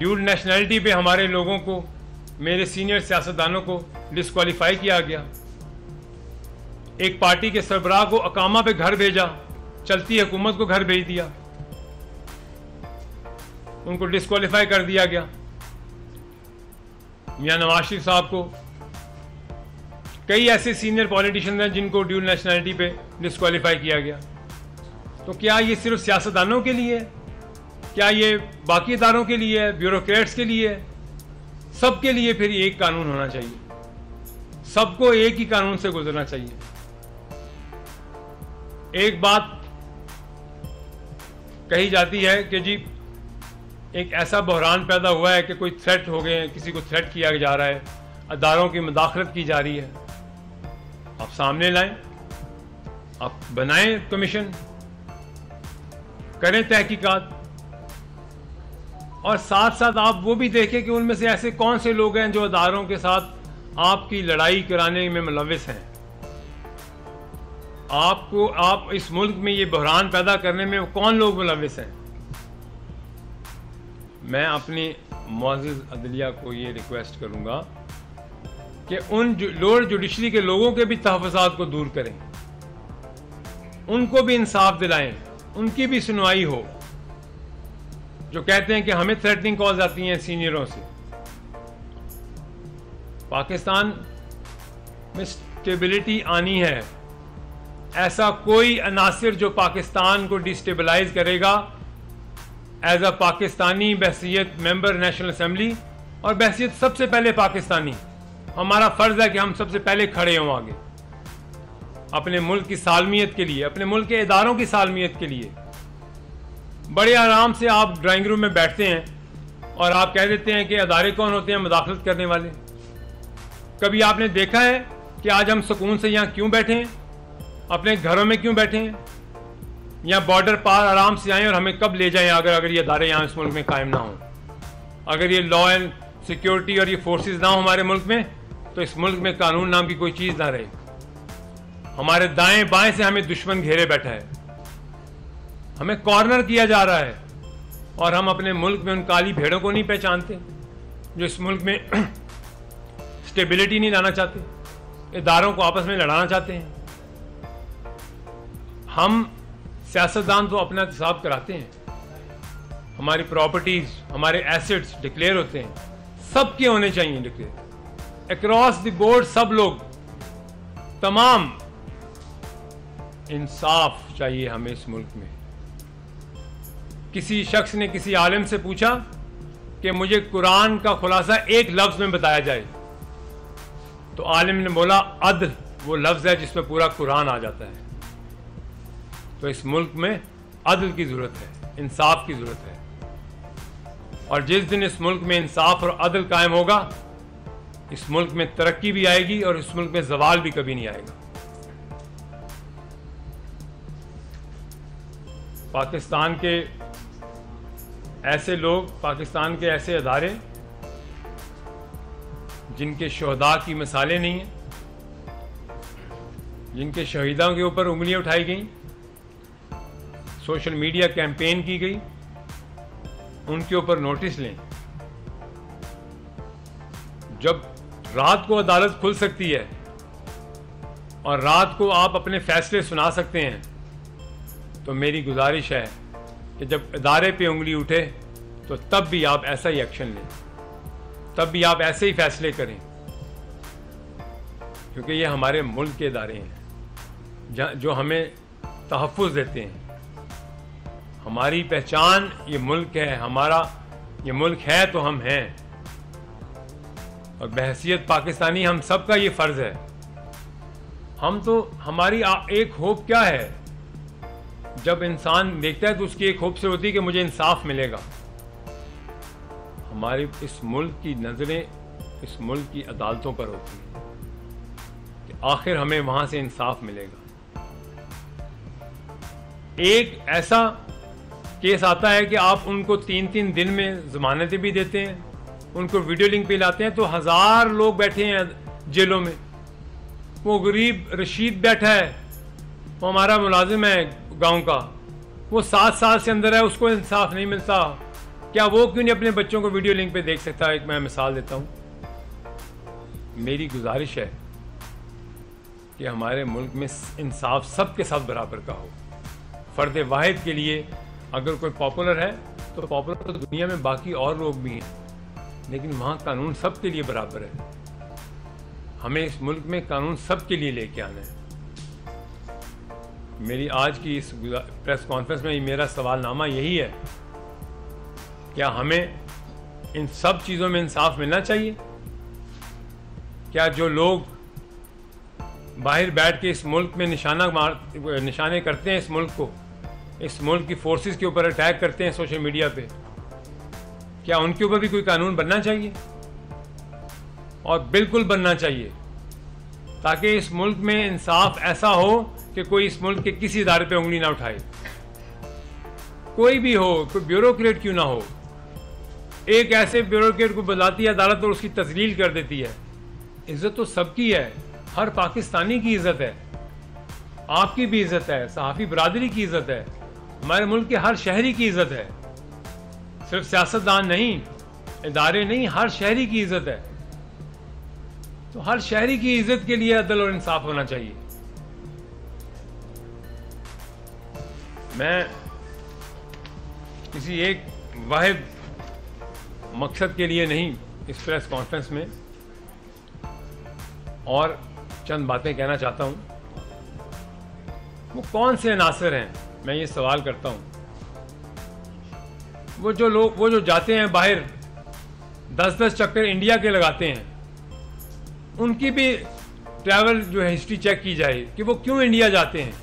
Dual nationality पे हमारे लोगों को, मेरे सीनियर सियासतदानों को डिस्क्वालीफाई किया गया। एक पार्टी के सरबराह को अकामा पे घर भेजा, चलती हुकूमत को घर भेज दिया, उनको डिस्क्वालीफाई कर दिया गया। मियां नवाज शरीफ साहब को, कई ऐसे सीनियर पॉलिटिशियन हैं जिनको ड्यूल नेशनलिटी पे डिस्क्वालीफाई किया गया। तो क्या ये सिर्फ सियासतदानों के लिए है? क्या ये बाकी इदारों के लिए है, ब्यूरोक्रेट्स के लिए है? सबके लिए फिर एक कानून होना चाहिए, सबको एक ही कानून से गुजरना चाहिए। एक बात कही जाती है कि जी एक ऐसा बहरान पैदा हुआ है कि कोई थ्रेट हो गए हैं, किसी को थ्रेट किया जा रहा है, अदारों की मुदाखलत की जा रही है। आप सामने लाएं, आप बनाएं कमीशन, करें तहकीकात, और साथ साथ आप वो भी देखें कि उनमें से ऐसे कौन से लोग हैं जो अदारों के साथ आपकी लड़ाई कराने में मुलव्विस हैं। आप इस मुल्क में ये बहरान पैदा करने में कौन लोग मुलव्विस हैं। मैं अपनी मुअज़्ज़िज़ अदलिया को ये रिक्वेस्ट करूंगा कि उन लोअर जुडिशरी के लोगों के भी तहफ़्फ़ुज़ात को दूर करें, उनको भी इंसाफ दिलाएं, उनकी भी सुनवाई हो, जो कहते हैं कि हमें थ्रेटनिंग कॉल्स आती हैं सीनियरों से। पाकिस्तान में स्टेबिलिटी आनी है, ऐसा कोई अनासिर जो पाकिस्तान को डिस्टेबलाइज करेगा एज अ पाकिस्तानी बहसीयत मेंबर नेशनल असेंबली, और बहसीयत सबसे पहले पाकिस्तानी, हमारा फर्ज है कि हम सबसे पहले खड़े हों आगे अपने मुल्क की सालमियत के लिए, अपने मुल्क के इदारों की सालमियत के लिए। बड़े आराम से आप ड्राइंग रूम में बैठते हैं और आप कह देते हैं कि अदारे कौन होते हैं मुदाखलत करने वाले। कभी आपने देखा है कि आज हम सुकून से यहाँ क्यों बैठे हैं, अपने घरों में क्यों बैठे हैं, या बॉर्डर पार आराम से आएँ और हमें कब ले जाएं अगर ये अदारे यहाँ इस मुल्क में कायम ना हों, अगर ये लॉ एंड सिक्योरिटी और ये फोर्सेस ना हो हमारे मुल्क में, तो इस मुल्क में कानून नाम की कोई चीज़ ना रहे। हमारे दाएं बाएं से हमें दुश्मन घेरे बैठा है, हमें कॉर्नर किया जा रहा है, और हम अपने मुल्क में उन काली भेड़ों को नहीं पहचानते जो इस मुल्क में स्टेबिलिटी नहीं लाना चाहते, इदारों को आपस में लड़ाना चाहते हैं। हम सियासतदान तो अपना हिसाब कराते हैं, हमारी प्रॉपर्टीज, हमारे एसेट्स डिक्लेयर होते हैं, सबके होने चाहिए डिक्लेयर अक्रॉस द बोर्ड, सब लोग, तमाम। इंसाफ चाहिए हमें इस मुल्क में। किसी शख्स ने किसी आलिम से पूछा कि मुझे कुरान का खुलासा एक लफ्ज में बताया जाए, तो आलिम ने बोला अदल वो लफ्ज है जिसमें पूरा कुरान आ जाता है। तो इस मुल्क में अदल की जरूरत है, इंसाफ की जरूरत है, और जिस दिन इस मुल्क में इंसाफ और अदल कायम होगा, इस मुल्क में तरक्की भी आएगी और इस मुल्क में जवाल भी कभी नहीं आएगा। पाकिस्तान के ऐसे लोग, पाकिस्तान के ऐसे अदारे जिनके शहदा की मिसालें नहीं हैं, जिनके शहीदों के ऊपर उंगलियां उठाई गई, सोशल मीडिया कैंपेन की गई, उनके ऊपर नोटिस लें। जब रात को अदालत खुल सकती है और रात को आप अपने फैसले सुना सकते हैं, तो मेरी गुजारिश है कि जब इदारे पे उंगली उठे तो तब भी आप ऐसा ही एक्शन लें, तब भी आप ऐसे ही फैसले करें, क्योंकि ये हमारे मुल्क के इदारे हैं जो हमें तहफ़्फ़ुज़ देते हैं। हमारी पहचान ये मुल्क है, हमारा ये मुल्क है तो हम हैं, और बहसीयत पाकिस्तानी हम सब का ये फ़र्ज़ है। हम तो, हमारी एक होप क्या है, जब इंसान देखता है तो उसकी एक होप से होती है कि मुझे इंसाफ मिलेगा। हमारी इस मुल्क की नज़रें इस मुल्क की अदालतों पर होती हैं कि आखिर हमें वहाँ से इंसाफ मिलेगा। एक ऐसा केस आता है कि आप उनको 3-3 दिन में ज़मानतें भी देते हैं, उनको वीडियो लिंक पे लाते हैं, तो 1000 लोग बैठे हैं जेलों में। वो गरीब रशीद बैठा है, वो हमारा मुलाजिम है गांव का, वो 7 साल से अंदर है, उसको इंसाफ नहीं मिलता। क्या वो क्यों नहीं अपने बच्चों को वीडियो लिंक पे देख सकता? एक मैं मिसाल देता हूँ। मेरी गुजारिश है कि हमारे मुल्क में इंसाफ सबके साथ बराबर का हो। फ़र्द वाहिद के लिए अगर कोई पॉपुलर है तो पॉपुलर तो दुनिया में बाकी और लोग भी हैं, लेकिन वहाँ कानून सबके लिए बराबर है। हमें इस मुल्क में कानून सबके लिए लेके आना है। मेरी आज की इस प्रेस कॉन्फ्रेंस में मेरा सवालनामा यही है, क्या हमें इन सब चीज़ों में इंसाफ मिलना चाहिए? क्या जो लोग बाहर बैठ के इस मुल्क में निशाने करते हैं, इस मुल्क की फोर्सेस के ऊपर अटैक करते हैं सोशल मीडिया पे, क्या उनके ऊपर भी कोई कानून बनना चाहिए? और बिल्कुल बनना चाहिए, ताकि इस मुल्क में इंसाफ ऐसा हो कि कोई इस मुल्क के किसी इदारे पे उंगली ना उठाए। कोई भी हो, कोई ब्यूरोक्रेट क्यों ना हो, एक ऐसे ब्यूरोक्रेट को बुलाती है अदालत और उसकी तस्लील कर देती है। इज्जत तो सबकी है, हर पाकिस्तानी की इज्जत है, आपकी भी इज्जत है, सहाफ़ी बरादरी की इज्जत है, हमारे मुल्क के हर शहरी की इज्जत है। सिर्फ सियासतदान नहीं, इदारे नहीं, हर शहरी की इज्जत है। तो हर शहरी की इज्जत के लिए अदल और इंसाफ होना चाहिए। मैं किसी एक वाहिद मकसद के लिए नहीं इस प्रेस कॉन्फ्रेंस में और चंद बातें कहना चाहता हूं। वो कौन से अनासर हैं, मैं ये सवाल करता हूं। वो जो जाते हैं बाहर 10-10 चक्कर इंडिया के लगाते हैं, उनकी भी ट्रैवल जो है हिस्ट्री चेक की जाए कि वो क्यों इंडिया जाते हैं,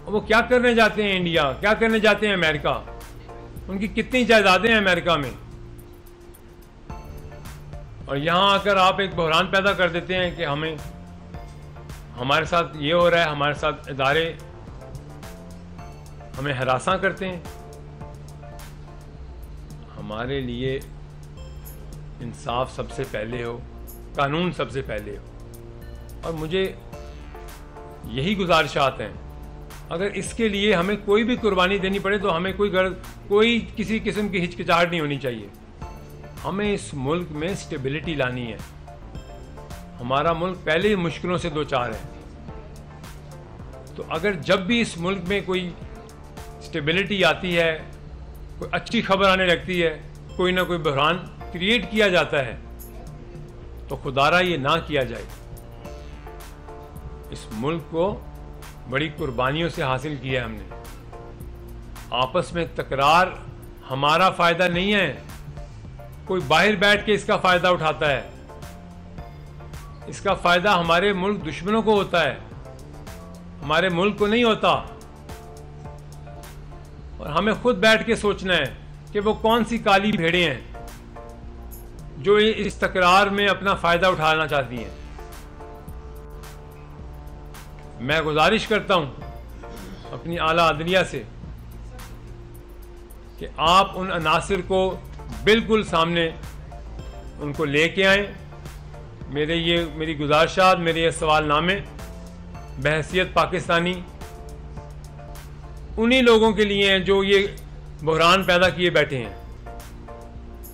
वो क्या करने जाते हैं इंडिया, क्या करने जाते हैं अमेरिका, उनकी कितनी जायदादें हैं अमेरिका में। और यहाँ आकर आप एक बहरान पैदा कर देते हैं कि हमारे साथ ये हो रहा है, हमारे साथ इदारे हमें हरासा करते हैं। हमारे लिए इंसाफ सबसे पहले हो, कानून सबसे पहले हो। और मुझे यही गुजारिशात हैं, अगर इसके लिए हमें कोई भी कुर्बानी देनी पड़े तो हमें कोई किसी किस्म की हिचकिचाहट नहीं होनी चाहिए। हमें इस मुल्क में स्टेबिलिटी लानी है। हमारा मुल्क पहले ही मुश्किलों से दो चार है, तो अगर जब भी इस मुल्क में कोई स्टेबिलिटी आती है, कोई अच्छी खबर आने लगती है, कोई ना कोई बहरान क्रिएट किया जाता है, तो खुदारा ये ना किया जाए। इस मुल्क को बड़ी कुर्बानियों से हासिल किया है हमने। आपस में तकरार हमारा फायदा नहीं है, कोई बाहर बैठ के इसका फायदा उठाता है। इसका फायदा हमारे मुल्क दुश्मनों को होता है, हमारे मुल्क को नहीं होता। और हमें खुद बैठ के सोचना है कि वो कौन सी काली भेड़ें हैं जो इस तकरार में अपना फायदा उठाना चाहती हैं। मैं गुजारिश करता हूं अपनी आला अदलिया से कि आप उन अनासिर को बिल्कुल सामने उनको लेके आएं। मेरी गुजारिशात, मेरे ये सवालनामे बहैसियत पाकिस्तानी उन्हीं लोगों के लिए हैं जो ये बहरान पैदा किए बैठे हैं।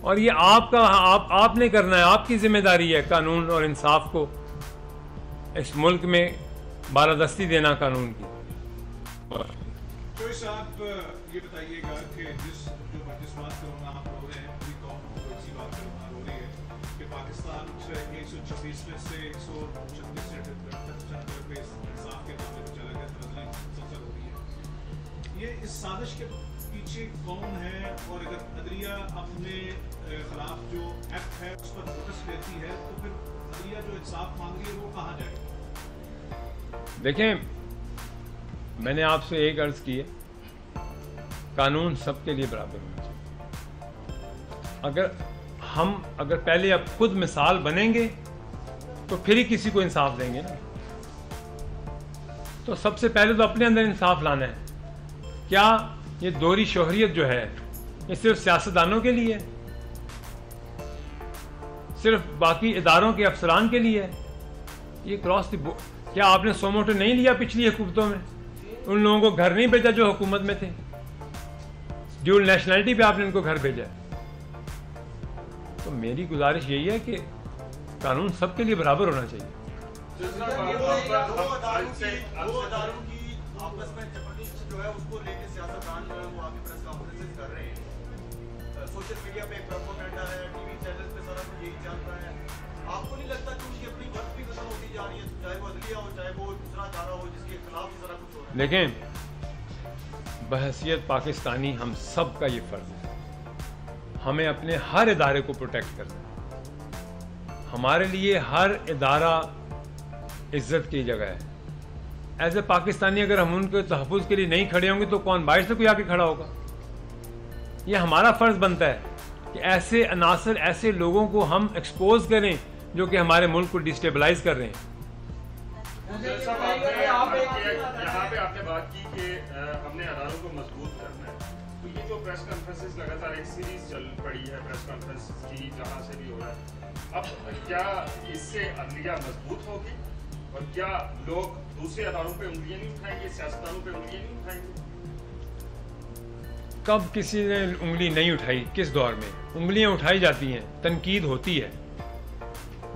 और ये आपने करना है, आपकी जिम्मेदारी है कानून और इंसाफ को इस मुल्क में बालादस्ती देना कानून की। तो साहब ये बताइएगा कि जिस बात करूँगा आप रो रहे हैं, पूरी कौम को इसी बात करूँगा रो रही है कि पाकिस्तान 126 में से 136 से 78 पे इंसाफ के मामले में चला गया, संसद हो रही है। ये इस साजिश के पीछे कौन है, और अगर अदलिया अपने खिलाफ जो एक्ट है उस पर नोटिस लेती है तो फिर अदलिया जो इंसाफ मांग रही है वो कहाँ जाएगी? देखें, मैंने आपसे एक अर्ज की है, कानून सबके लिए बराबर होना चाहिए। अगर पहले अब खुद मिसाल बनेंगे तो फिर ही किसी को इंसाफ देंगे ना। तो सबसे पहले तो अपने अंदर इंसाफ लाना है। क्या ये दोहरी शोहरियत जो है ये सिर्फ सियासतदानों के लिए है, सिर्फ बाकी इदारों के अफसरान के लिए है? ये क्रॉस द क्या आपने सोमोटो नहीं लिया पिछली हुकूमतों में? उन लोगों को घर नहीं भेजा जो हुकूमत में थे? ड्यूल नेशनलिटी पे आपने इनको घर भेजा है। तो मेरी गुजारिश यही है कि कानून सबके लिए बराबर होना चाहिए। आपस में जो है उसको लेके सियासतदान जो है वो आगे प्रेस कॉन्फ्रेंसेस कर रहे हैं, सोशल मीडिया पे प्रोपेगेंडा है, टीवी चैनल पे सारा कुछ यही चल रहा है। आपको नहीं लगता कि उनकी अपनी वर्क भी खत्म होती जा रही है, चाहे वो अदलिया हो चाहे वो दूसरा अदारा हो जिसके खिलाफ सारा कुछ हो रहा है? देखें, बहैसियत पाकिस्तानी हम सब का ये फर्ज है, हमें अपने हर इदारे को प्रोटेक्ट करना है। हमारे लिए हर इदारा इज्जत की जगह है। एज ए पाकिस्तानी अगर हम उनके तहफ़्फ़ुज़ के लिए नहीं खड़े होंगे तो कौन बाहर से कोई आके खड़ा होगा? ये हमारा फ़र्ज़ बनता है कि ऐसे अनासर, ऐसे लोगों को हम एक्सपोज करें जो कि हमारे मुल्क को डिस्टेबलाइज कर रहे हैं। यहाँ पे आपने बात की कि हमने अदारों को मजबूत करना है, तो ये जो प्रेस कॉन्फ्रेंसेस लगातार एक सीरीज चल पड़ी है प्रेस कॉन्फ्रेंस की, जहाँ से भी हो रहा है, अब क्या इससे अदलिया मजबूत होगी और क्या लोग दूसरे अदारों पे उंगलियां नहीं उठाएंगे, सियासतदानों पे उंगलियां नहीं उठाएंगे? कब किसी ने उंगली नहीं उठाई? किस दौर में उंगलियां उठाई जाती हैं, तनकीद होती है,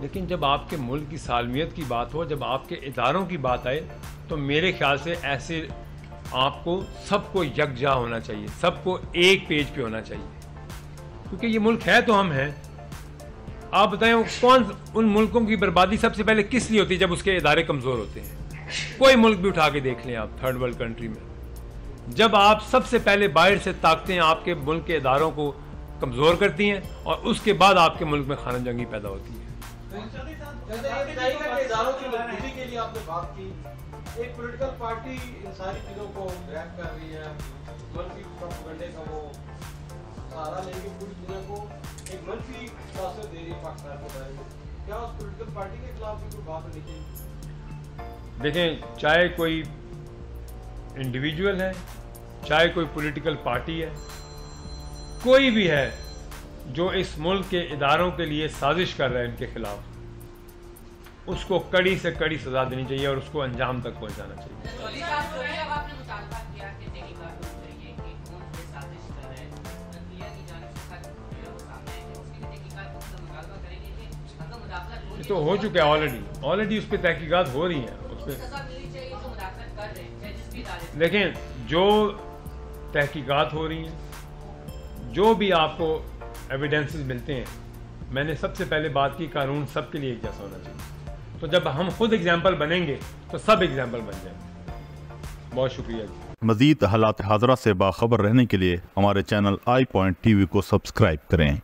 लेकिन जब आपके मुल्क की सालमियत की बात हो, जब आपके इदारों की बात आए, तो मेरे ख्याल से ऐसे आपको सबको यकजा होना चाहिए, सबको एक पेज पे होना चाहिए, क्योंकि ये मुल्क है तो हम हैं। आप बताएं कौन उन मुल्कों की बर्बादी सबसे पहले किस लिए होती है? जब उसके इदारे कमज़ोर होते हैं। कोई मुल्क भी उठा के देख लें आप, थर्ड वर्ल्ड कंट्री में, जब आप सबसे पहले बाहर से ताकतें आपके मुल्क के इदारों को कमज़ोर करती हैं और उसके बाद आपके मुल्क में खाना जंगी पैदा होती है। इदारों की मजबूती के लिए आपने बात की, एक पॉलिटिकल पार्टी इन सारी चीज़ों को ग्रैब कर रही है, मनफी प्रोपेगेंडे का वो सहारा लेके पूरी दुनिया को एक मनफी तासर दे रही है पाकिस्तान के बारे में। क्या उस पॉलिटिकल पार्टी के खिलाफ भी कोई बात होनी चाहिए? देखें, चाहे कोई इंडिविजुअल है, चाहे कोई पॉलिटिकल पार्टी है, कोई भी है जो इस मुल्क के इदारों के लिए साजिश कर रहा है इनके खिलाफ, उसको कड़ी से कड़ी सजा देनी चाहिए और उसको अंजाम तक पहुंचाना चाहिए। ये तो हो चुका है ऑलरेडी उस पर तहकीकात हो रही हैं। उस पर लेकिन जो तहकीकात हो रही हैं, जो भी आपको एविडेंसेस मिलते हैं, मैंने सबसे पहले बात की कानून सबके लिए एक जैसा होना चाहिए। तो जब हम खुद एग्जाम्पल बनेंगे तो सब एग्जाम्पल बन जाएंगे। बहुत शुक्रिया जी। मज़ीद हालात हाज़रा से बाखबर रहने के लिए हमारे चैनल iPoint TV को सब्सक्राइब करें।